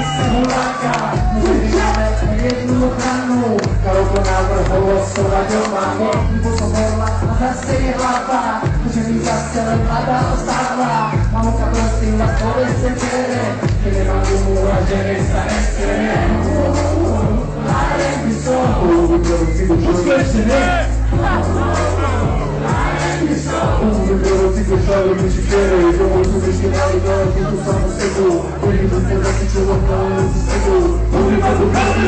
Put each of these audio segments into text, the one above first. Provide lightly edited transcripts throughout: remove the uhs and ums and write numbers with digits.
simuláka. Nemáme jednu ochranu, karoko návrh holosovať máme. Ibu som horla a zase je hlava, že mi zase len mladá ostáva. Mamuka prosím vás, povedzte cere, keď nemám gumu a žene sa nechcere. R&B song, uspešené. Ti šalim i šikere, domo tu mišli mali dole, tu samo sedu. Oni da se dati čuvam kao u sedu. Oni da se dati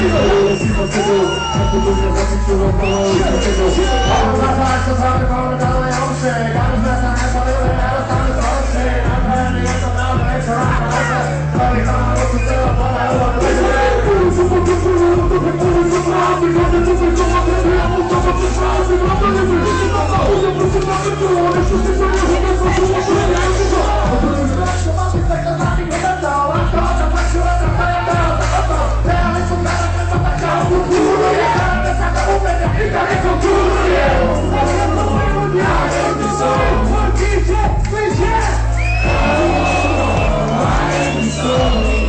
čuvam sedu. Kako da se dati čuvam kao u sedu. Ovo zna što zavljaju kao da dole omše. Kako zna sam ne palile, evo stane proše. Napravljeni je to dale večer, rano večer. Stali kao na roku sela, pala je ova večer. Oni su pokušali, oni su pravi. Kada tu se koma tebi, ja mu samo ću šrazi. Vrata ne bi nisi tata, uzem prosim na vrtu. Oni što se sve ne žele, sam ću moći ne neću. A to je zračko, mati se kad zati gledata. Ovako da plaću rata, pa je dao za toto. Reali su kada kada taka u kulturu je. Kada sada upede, nikad ne kulturu je. R&B song, DJ, DJ. R&B song.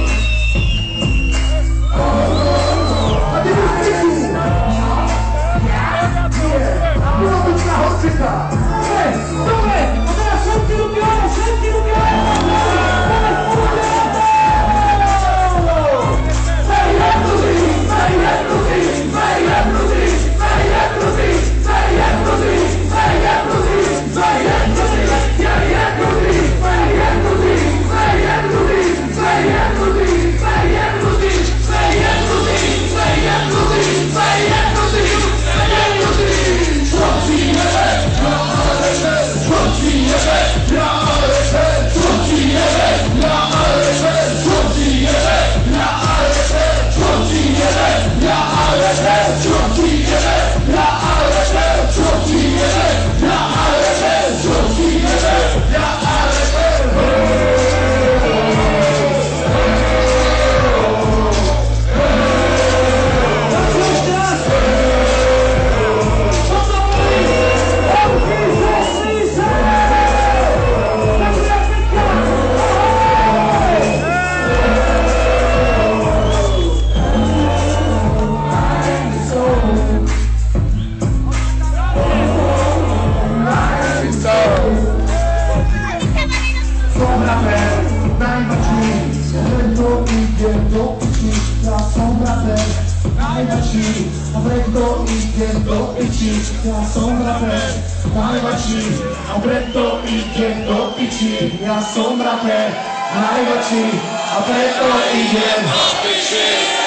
Ja som raper, najväčší a preto idem do piči.